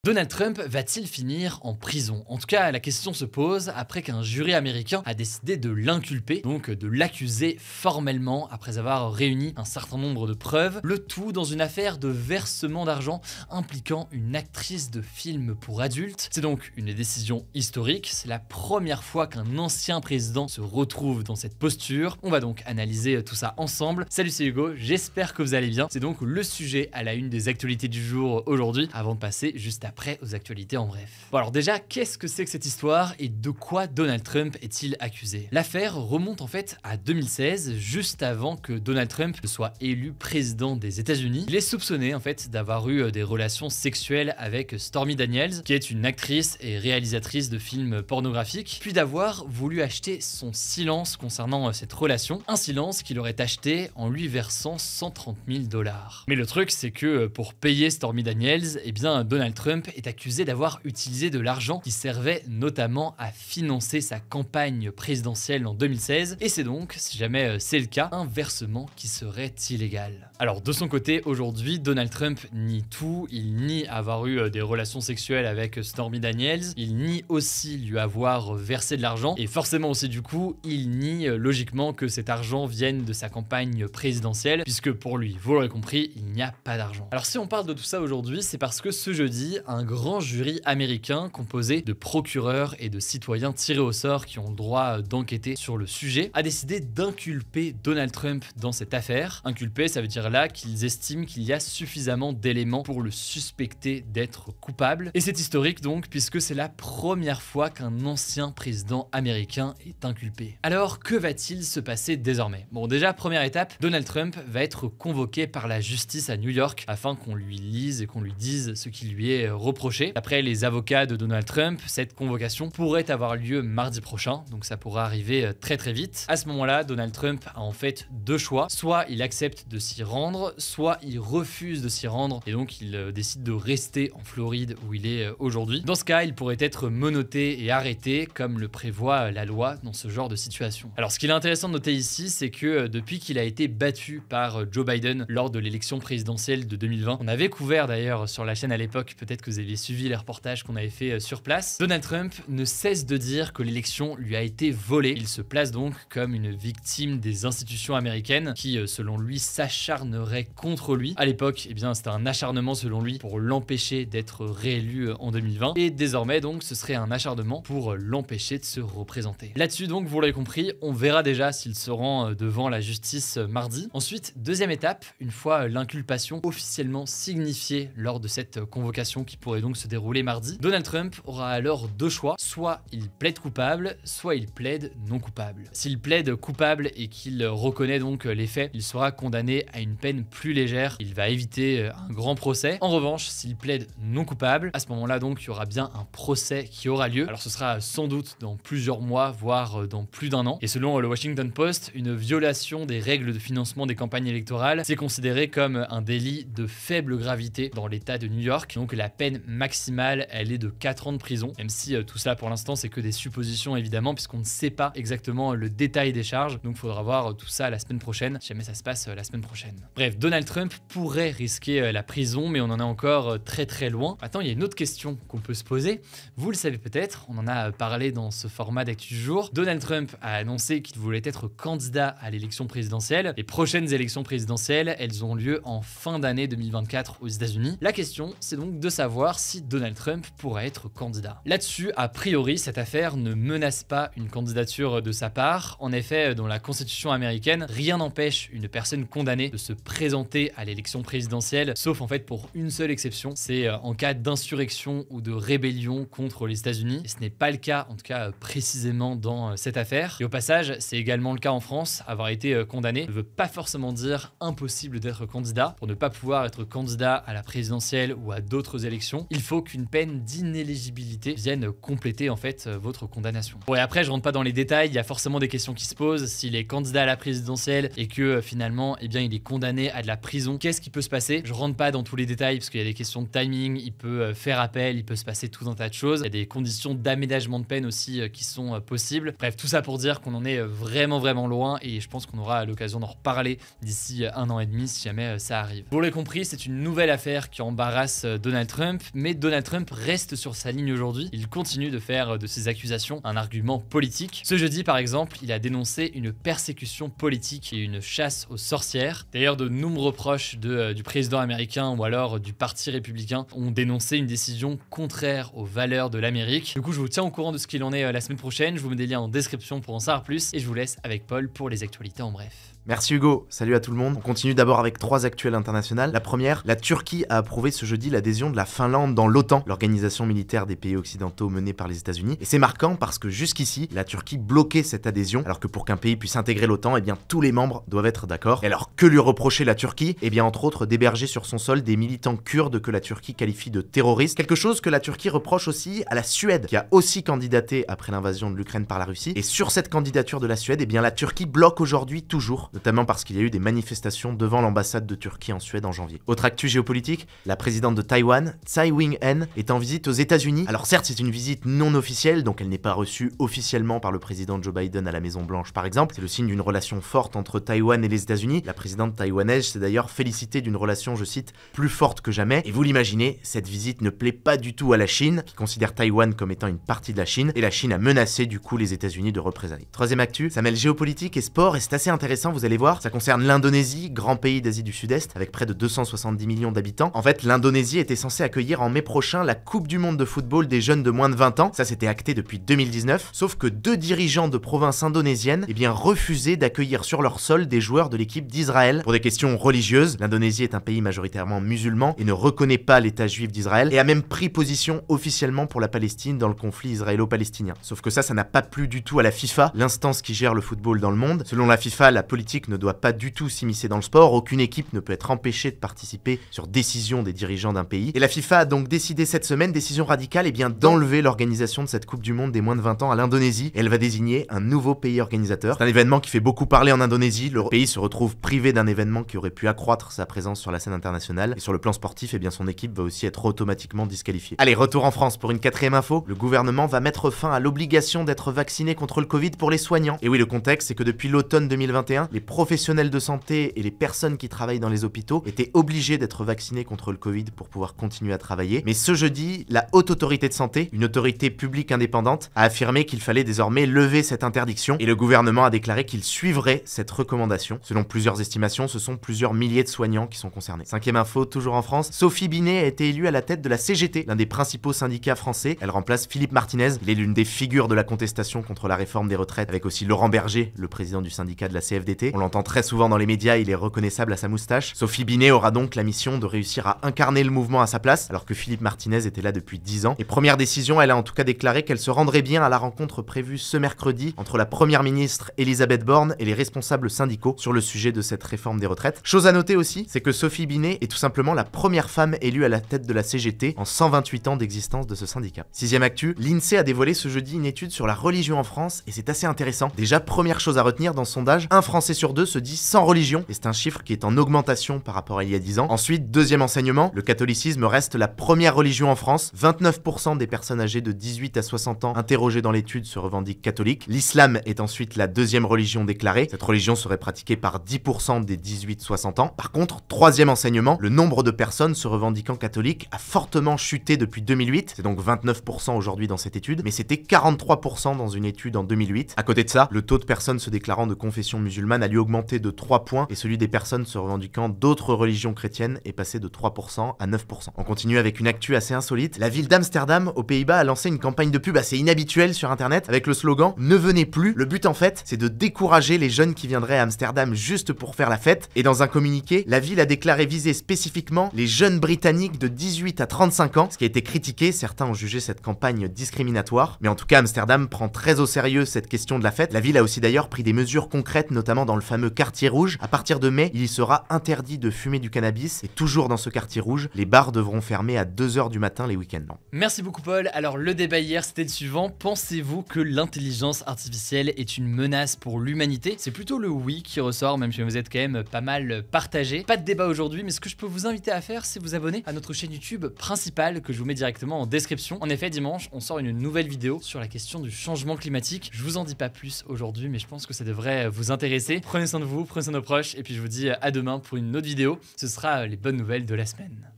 Donald Trump va-t-il finir en prison? En tout cas, la question se pose après qu'un jury américain a décidé de l'inculper, donc de l'accuser formellement après avoir réuni un certain nombre de preuves, le tout dans une affaire de versement d'argent impliquant une actrice de film pour adultes. C'est donc une décision historique, c'est la première fois qu'un ancien président se retrouve dans cette posture. On va donc analyser tout ça ensemble. Salut, c'est Hugo, j'espère que vous allez bien. C'est donc le sujet à la une des actualités du jour aujourd'hui, avant de passer juste après aux actualités en bref. Bon alors déjà, qu'est-ce que c'est que cette histoire et de quoi Donald Trump est-il accusé? L'affaire remonte en fait à 2016, juste avant que Donald Trump soit élu président des États-Unis. Il est soupçonné en fait d'avoir eu des relations sexuelles avec Stormy Daniels, qui est une actrice et réalisatrice de films pornographiques, puis d'avoir voulu acheter son silence concernant cette relation, un silence qu'il aurait acheté en lui versant 130 000 $. Mais le truc, c'est que pour payer Stormy Daniels, eh bien Donald Trump est accusé d'avoir utilisé de l'argent qui servait notamment à financer sa campagne présidentielle en 2016, et c'est donc, si jamais c'est le cas, un versement qui serait illégal. Alors de son côté, aujourd'hui, Donald Trump nie tout, il nie avoir eu des relations sexuelles avec Stormy Daniels, il nie aussi lui avoir versé de l'argent, et forcément aussi du coup, il nie logiquement que cet argent vienne de sa campagne présidentielle, puisque pour lui, vous l'aurez compris, il n'y a pas d'argent. Alors si on parle de tout ça aujourd'hui, c'est parce que ce jeudi, un grand jury américain composé de procureurs et de citoyens tirés au sort qui ont le droit d'enquêter sur le sujet a décidé d'inculper Donald Trump dans cette affaire. Inculper, ça veut dire là qu'ils estiment qu'il y a suffisamment d'éléments pour le suspecter d'être coupable. Et c'est historique donc, puisque c'est la première fois qu'un ancien président américain est inculpé. Alors que va-t-il se passer désormais? Bon, déjà, première étape, Donald Trump va être convoqué par la justice à New York afin qu'on lui lise et qu'on lui dise ce qui lui est reproché. Après les avocats de Donald Trump, cette convocation pourrait avoir lieu mardi prochain, donc ça pourra arriver très très vite. À ce moment-là, Donald Trump a en fait deux choix. Soit il accepte de s'y rendre, soit il refuse de s'y rendre et donc il décide de rester en Floride où il est aujourd'hui. Dans ce cas, il pourrait être menotté et arrêté comme le prévoit la loi dans ce genre de situation. Alors ce qu'il est intéressant de noter ici, c'est que depuis qu'il a été battu par Joe Biden lors de l'élection présidentielle de 2020, on avait couvert d'ailleurs sur la chaîne à l'époque, peut-être que vous aviez suivi les reportages qu'on avait fait sur place, Donald Trump ne cesse de dire que l'élection lui a été volée. Il se place donc comme une victime des institutions américaines qui, selon lui, s'acharneraient contre lui. À l'époque, eh bien, c'était un acharnement selon lui pour l'empêcher d'être réélu en 2020 et désormais donc ce serait un acharnement pour l'empêcher de se représenter. Là-dessus donc, vous l'avez compris, on verra déjà s'il se rend devant la justice mardi. Ensuite, deuxième étape, une fois l'inculpation officiellement signifiée lors de cette convocation qui pourrait donc se dérouler mardi, Donald Trump aura alors deux choix, soit il plaide coupable, soit il plaide non coupable. S'il plaide coupable et qu'il reconnaît donc les faits, il sera condamné à une peine plus légère, il va éviter un grand procès. En revanche, s'il plaide non coupable, à ce moment-là donc il y aura bien un procès qui aura lieu. Alors ce sera sans doute dans plusieurs mois, voire dans plus d'un an. Et selon le Washington Post, une violation des règles de financement des campagnes électorales, c'est considéré comme un délit de faible gravité dans l'état de New York. Donc la peine maximale, elle est de 4 ans de prison, même si tout ça pour l'instant c'est que des suppositions évidemment, puisqu'on ne sait pas exactement le détail des charges, donc il faudra voir tout ça la semaine prochaine, si jamais ça se passe la semaine prochaine. Bref, Donald Trump pourrait risquer la prison, mais on en est encore très très loin. Maintenant, il y a une autre question qu'on peut se poser, vous le savez peut-être, on en a parlé dans ce format d'actu du jour. Donald Trump a annoncé qu'il voulait être candidat à l'élection présidentielle. Les prochaines élections présidentielles, elles ont lieu en fin d'année 2024 aux États-Unis. La question, c'est donc de savoir si Donald Trump pourrait être candidat. Là-dessus, a priori, cette affaire ne menace pas une candidature de sa part. En effet, dans la Constitution américaine, rien n'empêche une personne condamnée de se présenter à l'élection présidentielle, sauf en fait pour une seule exception, c'est en cas d'insurrection ou de rébellion contre les États-Unis. Et ce n'est pas le cas, en tout cas précisément dans cette affaire. Et au passage, c'est également le cas en France. Avoir été condamné ne veut pas forcément dire impossible d'être candidat. Pour ne pas pouvoir être candidat à la présidentielle ou à d'autres élections, il faut qu'une peine d'inéligibilité vienne compléter en fait votre condamnation. Bon, et après, je rentre pas dans les détails, il y a forcément des questions qui se posent. S'il est candidat à la présidentielle et que finalement, eh bien, il est condamné à de la prison, qu'est-ce qui peut se passer? Je rentre pas dans tous les détails parce qu'il y a des questions de timing, il peut faire appel, il peut se passer tout un tas de choses. Il y a des conditions d'aménagement de peine aussi qui sont possibles. Bref, tout ça pour dire qu'on en est vraiment loin et je pense qu'on aura l'occasion d'en reparler d'ici 1 an et demi si jamais ça arrive. Vous l'avez compris, c'est une nouvelle affaire qui embarrasse Donald Trump. Trump, mais Donald Trump reste sur sa ligne aujourd'hui. Il continue de faire de ces accusations un argument politique. Ce jeudi, par exemple, il a dénoncé une persécution politique et une chasse aux sorcières. D'ailleurs, de nombreux proches du président américain ou alors du parti républicain ont dénoncé une décision contraire aux valeurs de l'Amérique. Du coup, je vous tiens au courant de ce qu'il en est la semaine prochaine. Je vous mets des liens en description pour en savoir plus et je vous laisse avec Paul pour les actualités en bref. Merci Hugo, salut à tout le monde. On continue d'abord avec 3 actuelles internationales. La première, la Turquie a approuvé ce jeudi l'adhésion de la Finlande dans l'OTAN, l'organisation militaire des pays occidentaux menée par les États-Unis. Et c'est marquant parce que jusqu'ici, la Turquie bloquait cette adhésion, alors que pour qu'un pays puisse intégrer l'OTAN, eh bien tous les membres doivent être d'accord. Et alors que lui reprocher la Turquie? Eh bien entre autres d'héberger sur son sol des militants kurdes que la Turquie qualifie de terroristes. Quelque chose que la Turquie reproche aussi à la Suède, qui a aussi candidaté après l'invasion de l'Ukraine par la Russie. Et sur cette candidature de la Suède, eh bien la Turquie bloque aujourd'hui toujours, notamment parce qu'il y a eu des manifestations devant l'ambassade de Turquie en Suède en janvier. Autre actu géopolitique, la présidente de Taïwan, Tsai Ing-wen, est en visite aux États-Unis. Alors certes, c'est une visite non officielle, donc elle n'est pas reçue officiellement par le président Joe Biden à la Maison Blanche par exemple. C'est le signe d'une relation forte entre Taïwan et les États-Unis. La présidente taïwanaise s'est d'ailleurs félicitée d'une relation, je cite, plus forte que jamais. Et vous l'imaginez, cette visite ne plaît pas du tout à la Chine, qui considère Taïwan comme étant une partie de la Chine, et la Chine a menacé du coup les États-Unis de représailles. Troisième actu, ça mêle géopolitique et sport, et c'est assez intéressant, vous allez voir. Ça concerne l'Indonésie, grand pays d'Asie du Sud-Est, avec près de 270 millions d'habitants. En fait, l'Indonésie était censée accueillir en mai prochain la Coupe du Monde de football des jeunes de moins de 20 ans. Ça, c'était acté depuis 2019. Sauf que 2 dirigeants de provinces indonésiennes, refusaient d'accueillir sur leur sol des joueurs de l'équipe d'Israël. Pour des questions religieuses, l'Indonésie est un pays majoritairement musulman et ne reconnaît pas l'État juif d'Israël, et a même pris position officiellement pour la Palestine dans le conflit israélo-palestinien. Sauf que ça n'a pas plu du tout à la FIFA, l'instance qui gère le football dans le monde. Selon la FIFA, la politique ne doit pas du tout s'immiscer dans le sport, aucune équipe ne peut être empêchée de participer sur décision des dirigeants d'un pays. Et la FIFA a donc décidé cette semaine, décision radicale, d'enlever l'organisation de cette Coupe du Monde des moins de 20 ans à l'Indonésie, et elle va désigner un nouveau pays organisateur. C'est un événement qui fait beaucoup parler en Indonésie, le pays se retrouve privé d'un événement qui aurait pu accroître sa présence sur la scène internationale, et sur le plan sportif, son équipe va aussi être automatiquement disqualifiée. Allez, retour en France pour une 4e info, le gouvernement va mettre fin à l'obligation d'être vacciné contre le Covid pour les soignants. Et oui, le contexte, c'est que depuis l'automne 2021, les professionnels de santé et les personnes qui travaillent dans les hôpitaux étaient obligés d'être vaccinés contre le Covid pour pouvoir continuer à travailler. Mais ce jeudi, la Haute Autorité de Santé, une autorité publique indépendante, a affirmé qu'il fallait désormais lever cette interdiction, et le gouvernement a déclaré qu'il suivrait cette recommandation. Selon plusieurs estimations, ce sont plusieurs milliers de soignants qui sont concernés. 5e info, toujours en France, Sophie Binet a été élue à la tête de la CGT, l'un des principaux syndicats français. Elle remplace Philippe Martinez, il est l'une des figures de la contestation contre la réforme des retraites, avec aussi Laurent Berger, le président du syndicat de la CFDT. On l'entend très souvent dans les médias, il est reconnaissable à sa moustache. Sophie Binet aura donc la mission de réussir à incarner le mouvement à sa place, alors que Philippe Martinez était là depuis 10 ans. Et première décision, elle a en tout cas déclaré qu'elle se rendrait bien à la rencontre prévue ce mercredi entre la première ministre Elisabeth Borne et les responsables syndicaux sur le sujet de cette réforme des retraites. Chose à noter aussi, c'est que Sophie Binet est tout simplement la première femme élue à la tête de la CGT en 128 ans d'existence de ce syndicat. 6e actu, l'INSEE a dévoilé ce jeudi une étude sur la religion en France, et c'est assez intéressant. Déjà, première chose à retenir dans ce sondage, un Français sur 2 se dit sans religion, et c'est un chiffre qui est en augmentation par rapport à il y a 10 ans. Ensuite, deuxième enseignement, le catholicisme reste la première religion en France. 29% des personnes âgées de 18 à 60 ans interrogées dans l'étude se revendiquent catholiques. L'islam est ensuite la deuxième religion déclarée. Cette religion serait pratiquée par 10% des 18-60 ans. Par contre, troisième enseignement, le nombre de personnes se revendiquant catholiques a fortement chuté depuis 2008. C'est donc 29% aujourd'hui dans cette étude, mais c'était 43% dans une étude en 2008. À côté de ça, le taux de personnes se déclarant de confession musulmane a lui augmenté de 3 points, et celui des personnes se revendiquant d'autres religions chrétiennes est passé de 3% à 9%. On continue avec une actu assez insolite. La ville d'Amsterdam, aux Pays-Bas, a lancé une campagne de pub assez inhabituelle sur internet avec le slogan « Ne venez plus ». Le but en fait, c'est de décourager les jeunes qui viendraient à Amsterdam juste pour faire la fête. Et dans un communiqué, la ville a déclaré viser spécifiquement les jeunes britanniques de 18 à 35 ans, ce qui a été critiqué. Certains ont jugé cette campagne discriminatoire. Mais en tout cas, Amsterdam prend très au sérieux cette question de la fête. La ville a aussi d'ailleurs pris des mesures concrètes, notamment dans le fameux quartier rouge. À partir de mai, il y sera interdit de fumer du cannabis. Et toujours dans ce quartier rouge, les bars devront fermer à 2h du matin les week-ends. Merci beaucoup Paul. Alors le débat hier c'était le suivant. Pensez-vous que l'intelligence artificielle est une menace pour l'humanité? C'est plutôt le oui qui ressort, même si vous êtes quand même pas mal partagé. Pas de débat aujourd'hui, mais ce que je peux vous inviter à faire, c'est vous abonner à notre chaîne YouTube principale que je vous mets directement en description. En effet, dimanche, on sort une nouvelle vidéo sur la question du changement climatique. Je vous en dis pas plus aujourd'hui, mais je pense que ça devrait vous intéresser. Prenez soin de vous, prenez soin de nos proches, et puis je vous dis à demain pour une autre vidéo. Ce sera les bonnes nouvelles de la semaine.